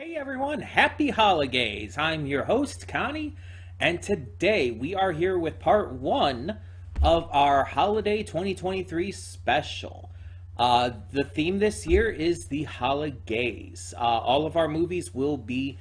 Hey everyone, happy holidays! I'm your host, Connie, and today we are here with part one of our holiday 2023 special. The theme this year is the holidays. All of our movies will be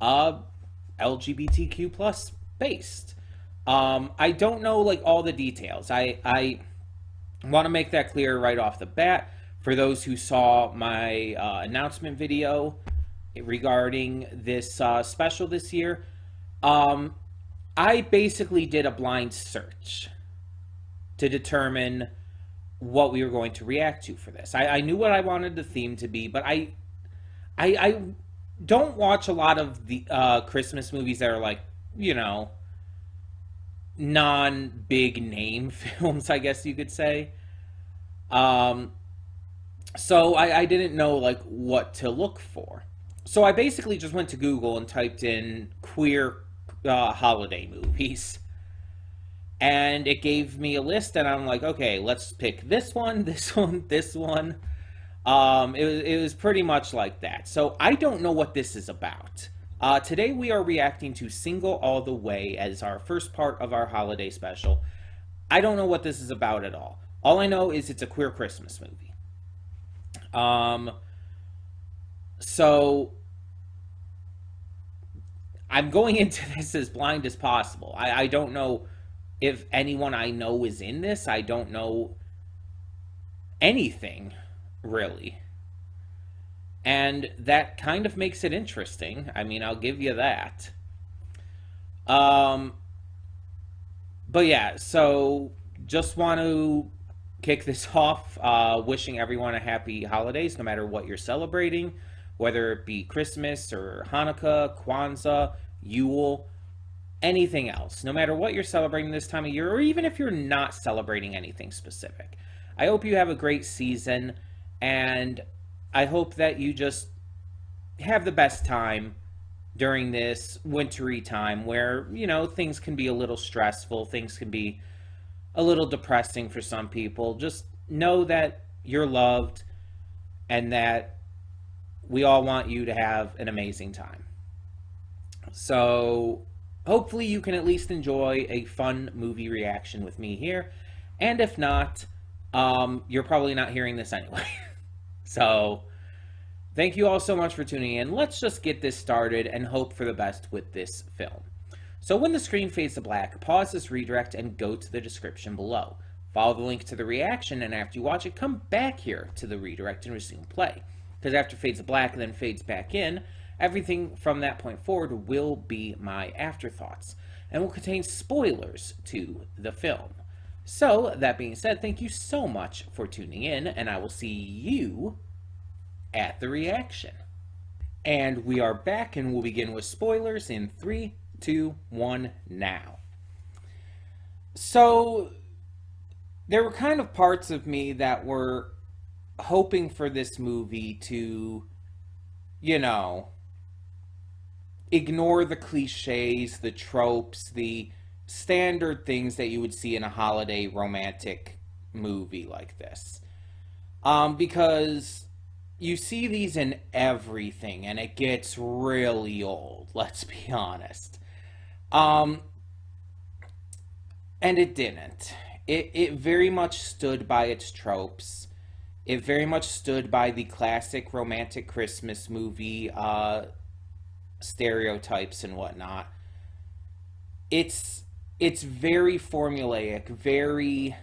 uh, LGBTQ plus based. I don't know like all the details. I want to make that clear right off the bat for those who saw my announcement video regarding this special this year. Um, I basically did a blind search to determine what we were going to react to for this. I knew what I wanted the theme to be, but I don't watch a lot of the Christmas movies that are like, you know, non big name films, I guess you could say. Um, so I didn't know like what to look for. So I basically just went to Google and typed in queer holiday movies, and it gave me a list, and I'm like, okay, let's pick this one, this one, this one. It was pretty much like that. So I don't know what this is about. Today we are reacting to Single All the Way as our first part of our holiday special. I don't know what this is about at all. All I know is it's a queer Christmas movie. Um, so I'm going into this as blind as possible. I don't know if anyone I know is in this. I don't know anything, really. And that kind of makes it interesting. I mean, I'll give you that. Um, but yeah, so just want to kick this off, wishing everyone a happy holidays, no matter what you're celebrating, whether it be Christmas or Hanukkah, Kwanzaa, Yule, anything else. No matter what you're celebrating this time of year, or even if you're not celebrating anything specific. I hope you have a great season, and I hope that you just have the best time during this wintry time where, you know, things can be a little stressful, things can be a little depressing for some people. Just know that you're loved and that we all want you to have an amazing time. So, hopefully, you can at least enjoy a fun movie reaction with me here. And if not, you're probably not hearing this anyway. So, thank you all so much for tuning in. Let's just get this started and hope for the best with this film. So when the screen fades to black, pause this redirect and go to the description below. Follow the link to the reaction, and after you watch it, come back here to the redirect and resume play. Because after it fades to black and then fades back in, everything from that point forward will be my afterthoughts and will contain spoilers to the film. So, that being said, thank you so much for tuning in, and I will see you at the reaction. And we are back, and we'll begin with spoilers in 3, 2, 1, now. So, there were kind of parts of me that were hoping for this movie to, you know, ignore the cliches, the tropes, the standard things that you would see in a holiday romantic movie like this. Because you see these in everything and it gets really old, let's be honest. Um, and it didn't. It very much stood by its tropes. It very much stood by the classic romantic Christmas movie stereotypes and whatnot. It's very formulaic, very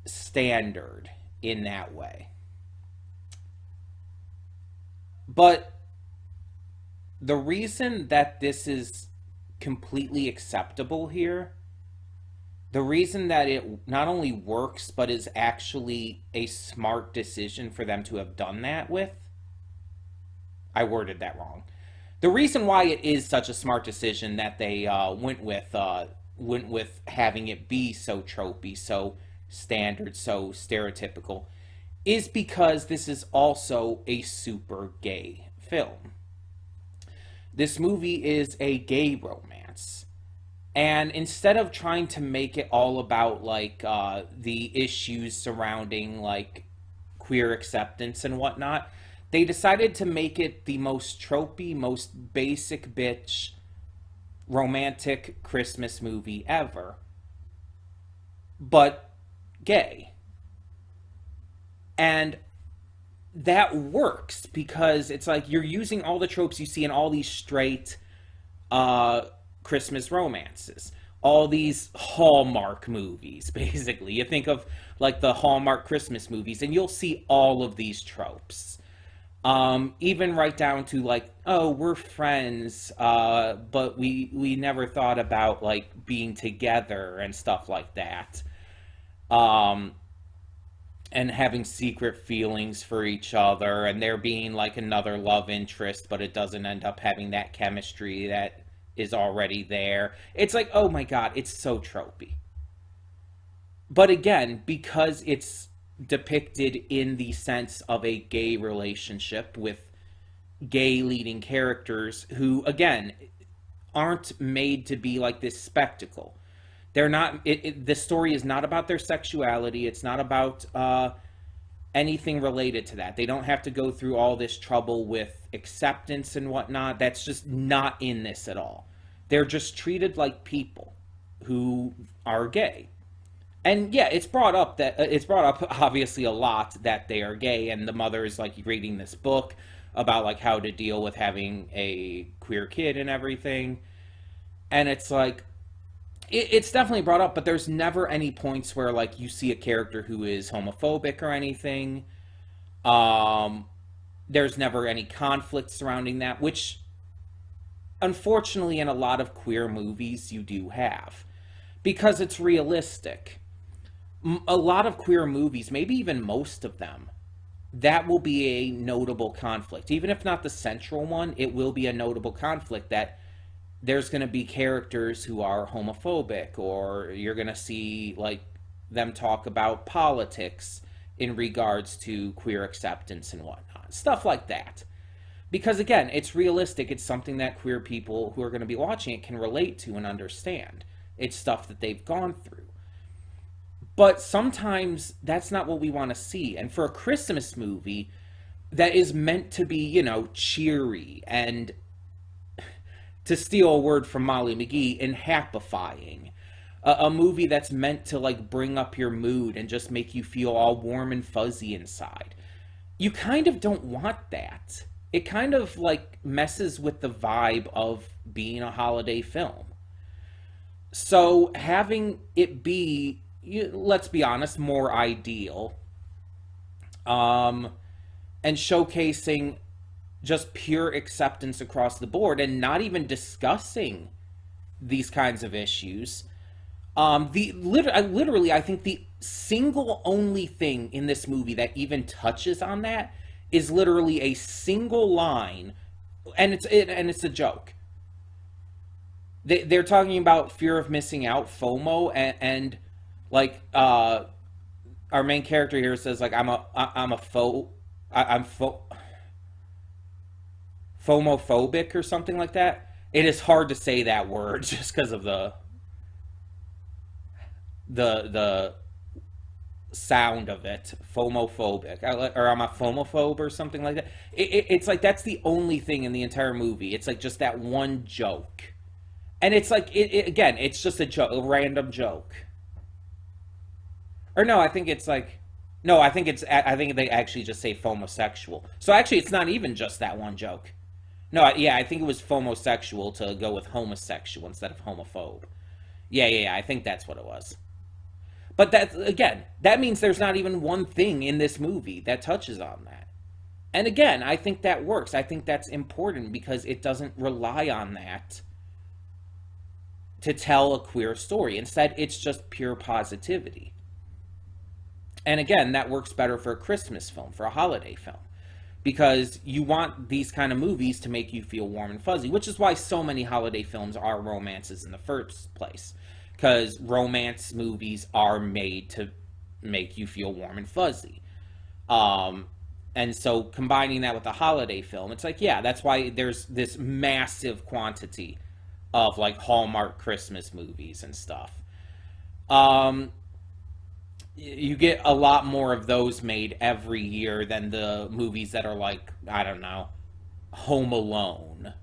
standard in that way. But the reason that this is completely acceptable here, the reason that it not only works but is actually a smart decision for them to have done that with, I worded that wrong. The reason why it is such a smart decision that they went with having it be so tropey, so standard, so stereotypical, is because this is also a super gay film. This movie is a gay romance. And instead of trying to make it all about like the issues surrounding like queer acceptance and whatnot, They decided to make it the most tropey, most basic bitch romantic Christmas movie ever, but gay. And that works because it's like you're using all the tropes you see in all these straight uh, Christmas romances, all these Hallmark movies, basically. You think of like the Hallmark Christmas movies, and you'll see all of these tropes. Even right down to like, oh, we're friends, but we never thought about like being together and stuff like that. Um, and having secret feelings for each other, and there being like another love interest, but it doesn't end up having that chemistry that is already there. It's like, oh my god, it's so tropey. But again, because it's depicted in the sense of a gay relationship with gay leading characters who, again, aren't made to be like this spectacle. They're not. The story is not about their sexuality. It's not about anything related to that. They don't have to go through all this trouble with acceptance and whatnot. That's just not in this at all. They're just treated like people who are gay. And yeah, it's brought up obviously a lot that they are gay, and the mother is like reading this book about like how to deal with having a queer kid and everything. And it's like it's definitely brought up, but there's never any points where like you see a character who is homophobic or anything. Um, there's never any conflict surrounding that, which unfortunately in a lot of queer movies you do have because it's realistic. A lot of queer movies, maybe even most of them, that will be a notable conflict. Even if not the central one, it will be a notable conflict that there's going to be characters who are homophobic, or you're going to see like them talk about politics in regards to queer acceptance and whatnot. Stuff like that. Because again, it's realistic. It's something that queer people who are going to be watching it can relate to and understand. It's stuff that they've gone through. But sometimes that's not what we want to see. And for a Christmas movie that is meant to be, cheery and, to steal a word from Molly McGee, and happifying. A movie that's meant to like bring up your mood and just make you feel all warm and fuzzy inside. You kind of don't want that. It kind of like messes with the vibe of being a holiday film. So having it be, let's be honest, more ideal, and showcasing just pure acceptance across the board and not even discussing these kinds of issues. Literally, I think the single only thing in this movie that even touches on that is literally a single line, and it's a joke. They're talking about fear of missing out, FOMO, and like our main character here says like I'm FOMophobic or something like that. It is hard to say that word just because of the sound of it. Phomophobic, or I'm a phomophobe or something like that. It's like that's the only thing in the entire movie. It's like just that one joke, and it's like again, it's just a joke, a random joke. Or no, I think it's like no, I think they actually just say phomosexual. So actually, it's not even just that one joke. No, yeah, I think it was phomosexual to go with homosexual instead of homophobe. Yeah, I think that's what it was. But that again, that means there's not even one thing in this movie that touches on that. And again, I think that works. I think that's important because it doesn't rely on that to tell a queer story. Instead, it's just pure positivity. And again, that works better for a Christmas film, for a holiday film. Because you want these kind of movies to make you feel warm and fuzzy, which is why so many holiday films are romances in the first place. Because romance movies are made to make you feel warm and fuzzy. And so combining that with a holiday film, it's like, yeah, that's why there's this massive quantity of like Hallmark Christmas movies and stuff. You get a lot more of those made every year than the movies that are like, I don't know, Home Alone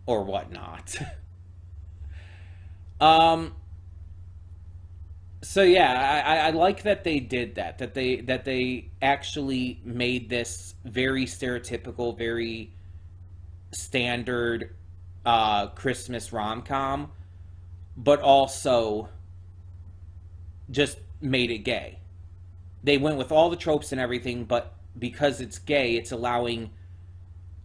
or whatnot. um, so yeah, I like that they did that. That they actually made this very stereotypical, very standard Christmas rom com, but also just made it gay. They went with all the tropes and everything, but because it's gay, it's allowing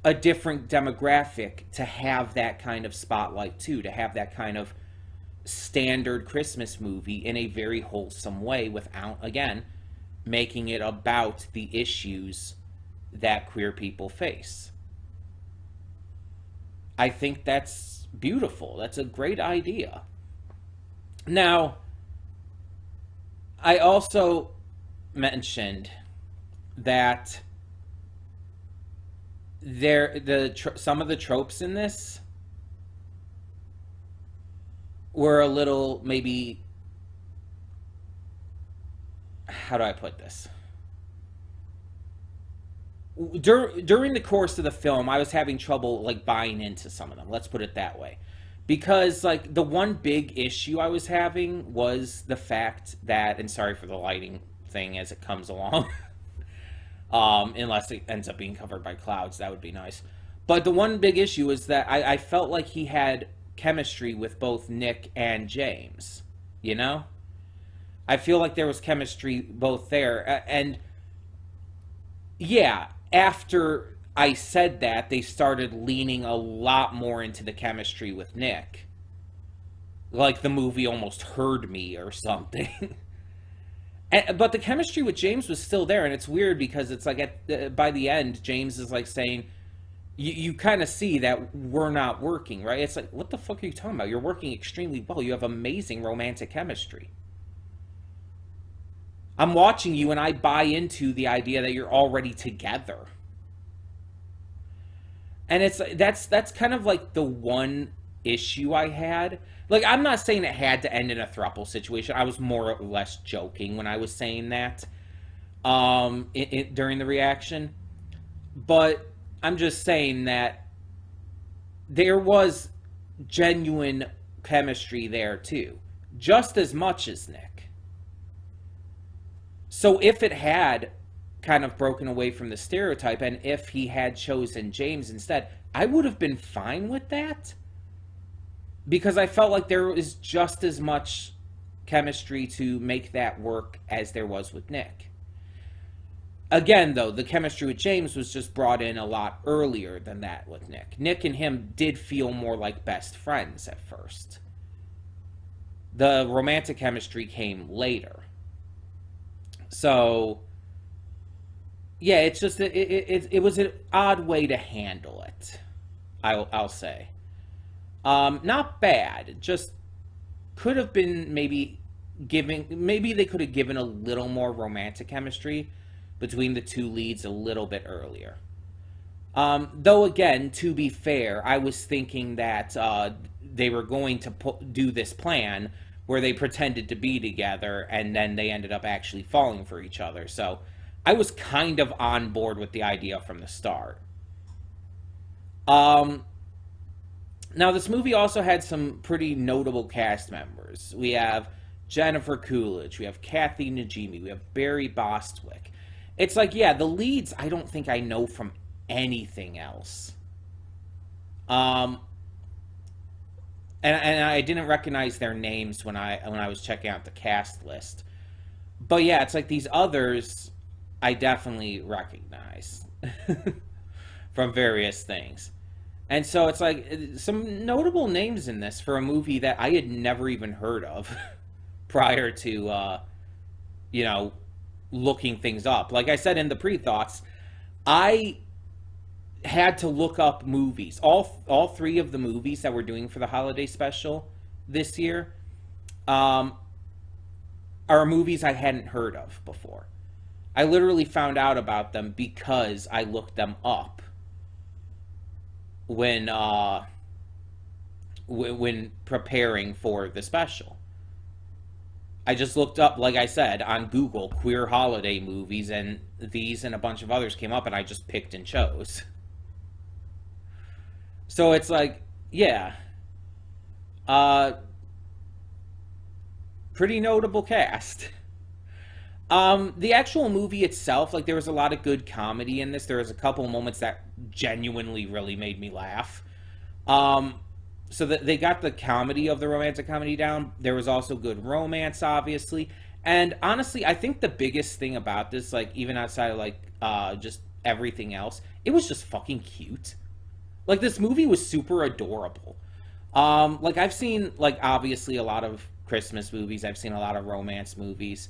a different demographic to have that kind of spotlight too, to have that kind of standard Christmas movie in a very wholesome way without, again, making it about the issues that queer people face. I think that's beautiful. That's a great idea. Now, I also mentioned that some of the tropes in this were a little, maybe, how do I put this? During the course of the film, I was having trouble like buying into some of them. Let's put it that way. Because like the one big issue I was having was the fact that, and sorry for the lighting thing as it comes along, unless it ends up being covered by clouds, that would be nice. But the one big issue is that I felt like he had chemistry with both Nick and James. You know, I feel like there was chemistry both there, and yeah, after I said that, they started leaning a lot more into the chemistry with Nick. Like the movie almost heard me or something. But the chemistry with James was still there, and it's weird because it's like by the end, James is like saying, you kind of see that we're not working, right? It's like, what the fuck are you talking about? You're working extremely well. You have amazing romantic chemistry. I'm watching you and I buy into the idea that you're already together. And that's kind of like the one issue I had. Like I'm not saying it had to end in a throuple situation. I was more or less joking when I was saying that during the reaction. But I'm just saying that there was genuine chemistry there too, just as much as Nick. So if it had kind of broken away from the stereotype and if he had chosen James instead, I would have been fine with that because I felt like there was just as much chemistry to make that work as there was with Nick. Again, though, the chemistry with James was just brought in a lot earlier than that with Nick. Nick and him did feel more like best friends at first. The romantic chemistry came later. So, yeah, it's just it was an odd way to handle it. I'll say, not bad. Just could have been maybe they could have given a little more romantic chemistry between the two leads a little bit earlier. Though again, to be fair, I was thinking that they were going to do this plan where they pretended to be together and then they ended up actually falling for each other. So I was kind of on board with the idea from the start. Um, Now, this movie also had some pretty notable cast members. We have Jennifer Coolidge, we have Kathy Najimy, we have Barry Bostwick. It's like, yeah, the leads I don't think I know from anything else. Um, and I didn't recognize their names when I was checking out the cast list. But yeah, it's like these others I definitely recognize from various things. And so it's like some notable names in this for a movie that I had never even heard of prior to you know, looking things up. Like I said in the pre-thoughts, I had to look up movies. All three of the movies that we're doing for the holiday special this year um, are movies I hadn't heard of before. I literally found out about them because I looked them up when when preparing for the special. I just looked up, like I said, on Google, queer holiday movies, and these and a bunch of others came up, and I just picked and chose. So it's like, yeah, uh, pretty notable cast. The actual movie itself, like there was a lot of good comedy in this. There was a couple moments that genuinely really made me laugh. Um, so that they got the comedy of the romantic comedy down. There was also good romance, obviously. And honestly, I think the biggest thing about this, like even outside of like just everything else, it was just fucking cute. Like this movie was super adorable. Like I've seen like obviously a lot of Christmas movies. I've seen a lot of romance movies.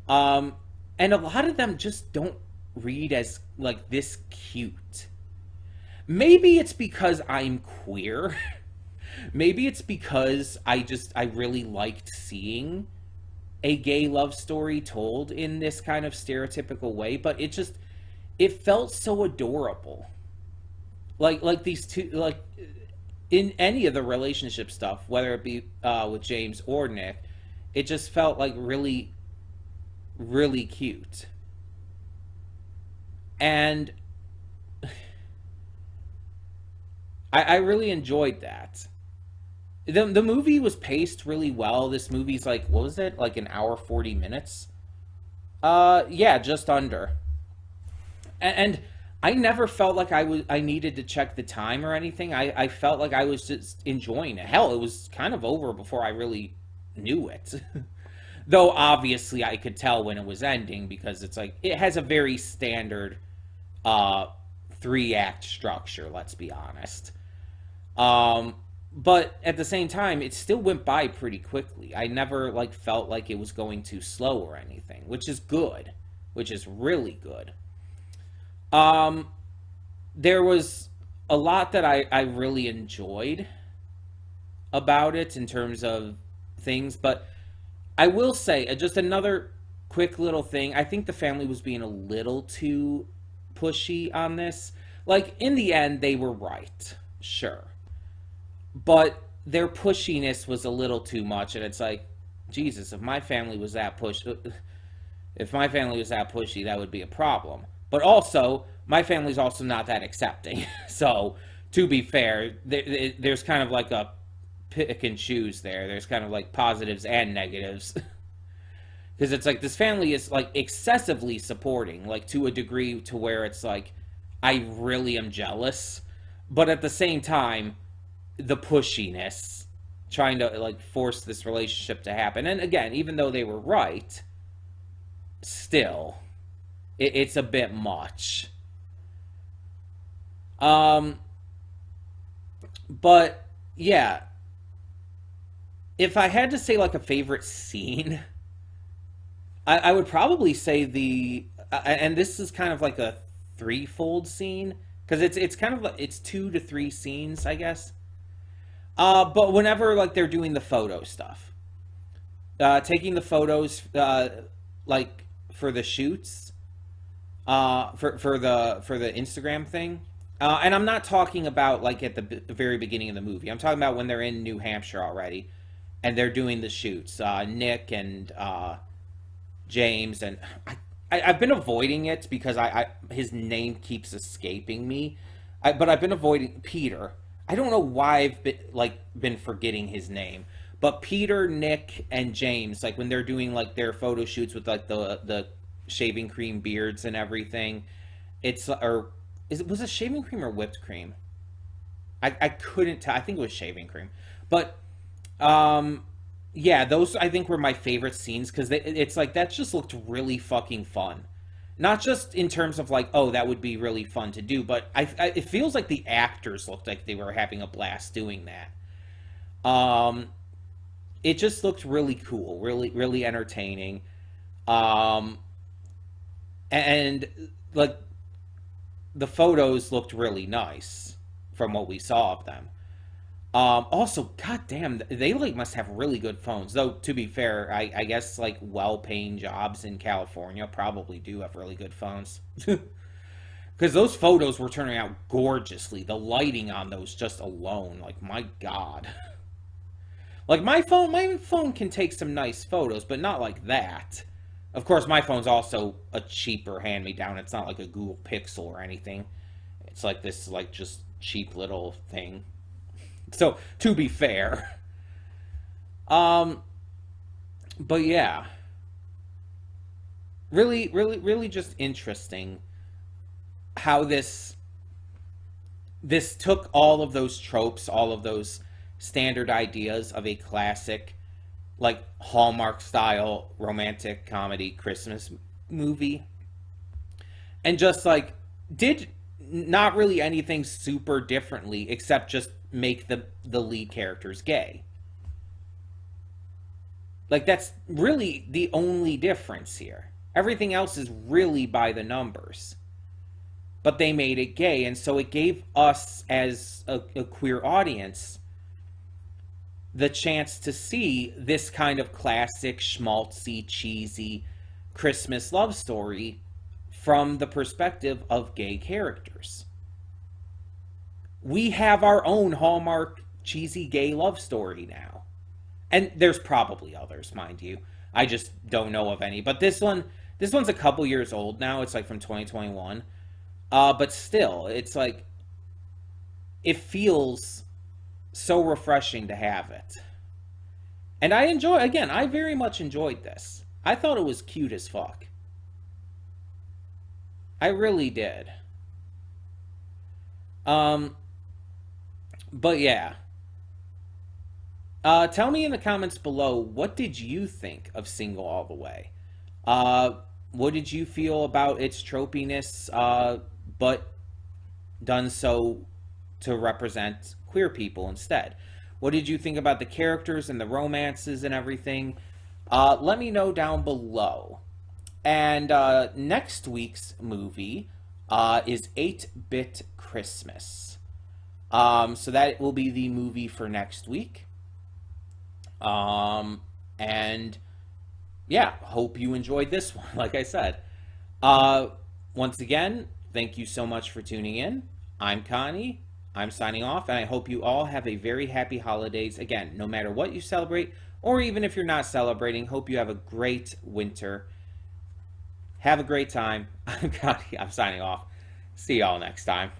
Um, and a lot of them just don't read as like this cute. Maybe it's because I'm queer. Maybe it's because I really liked seeing a gay love story told in this kind of stereotypical way, but it felt so adorable. Like these two, like in any of the relationship stuff, whether it be with James or Nick, it just felt like really cute. And I really enjoyed that. The movie was paced really well. This movie's like, what was it? Like an hour 40 minutes? Yeah, just under. And I never felt like I needed to check the time or anything. I felt like I was just enjoying it. Hell, it was kind of over before I really knew it. Though obviously I could tell when it was ending because it's like it has a very standard uh three act structure, let's be honest. Um but at the same time it still went by pretty quickly. I never like felt like it was going too slow or anything, which is good, which is really good. Um there was a lot that I really enjoyed about it in terms of things, but I will say just another quick little thing. I think the family was being a little too pushy on this. Like in the end, they were right, sure, but their pushiness was a little too much, and it's like, Jesus, if my family was that pushy, that would be a problem. But also, my family's also not that accepting. So, to be fair, there's kind of like a pick and choose there. There's kind of like positives and negatives. Because it's like this family is like excessively supporting, like to a degree to where it's like, I really am jealous. But at the same time, the pushiness, trying to like force this relationship to happen. And again, even though they were right, still, it's a bit much. Um, but yeah, if I had to say like a favorite scene, I would probably say and this is kind of like a threefold scene because it's kind of like it's two to three scenes, I guess. But whenever like they're doing the photo stuff, taking the photos, like for the shoots, for the Instagram thing. And I'm not talking about like at the very beginning of the movie. I'm talking about when they're in New Hampshire already, and they're doing the shoots. Nick and James and I've been avoiding it because his name keeps escaping me. But I've been avoiding Peter. I don't know why I've been forgetting his name. But Peter, Nick, and James, like when they're doing like their photo shoots with like the shaving cream beards and everything, it's or was it shaving cream or whipped cream? I couldn't tell. I think it was shaving cream. But um yeah, those I think were my favorite scenes because it's like that just looked really fucking fun. Not just in terms of like, oh, that would be really fun to do, but it feels like the actors looked like they were having a blast doing that. Um, it just looked really cool, really entertaining. Um, and like the photos looked really nice from what we saw of them. Also, goddamn, they like must have really good phones. Though to be fair, I guess like well-paying jobs in California probably do have really good phones. Because those photos were turning out gorgeously. The lighting on those just alone, like my God. Like my phone can take some nice photos, but not like that. Of course, my phone's also a cheaper hand-me-down. It's not like a Google Pixel or anything. It's like this, like just cheap little thing. So to be fair, um, but yeah, really just interesting how this took all of those tropes, all of those standard ideas of a classic, like Hallmark style romantic comedy Christmas movie, and just like did not really anything super differently except just make the lead characters gay. Like that's really the only difference here. Everything else is really by the numbers. But they made it gay, and so it gave us as a queer audience the chance to see this kind of classic schmaltzy cheesy Christmas love story from the perspective of gay characters. We have our own Hallmark cheesy gay love story now. And there's probably others, mind you. I just don't know of any. But this one's a couple years old now. It's like from 2021. But still, it's like it feels so refreshing to have it. And I very much enjoyed this. I thought it was cute as fuck. I really did. Um, but yeah. Tell me in the comments below, what did you think of Single All the Way? Uh, what did you feel about its tropiness, but done so to represent queer people instead? What did you think about the characters and the romances and everything? Let me know down below. And next week's movie is 8-Bit Christmas. So that will be the movie for next week. And yeah, hope you enjoyed this one, like I said. Once again, thank you so much for tuning in. I'm Connie. I'm signing off, and I hope you all have a very happy holidays. Again, no matter what you celebrate, or even if you're not celebrating, hope you have a great winter. Have a great time. I'm Connie. I'm signing off. See y'all next time.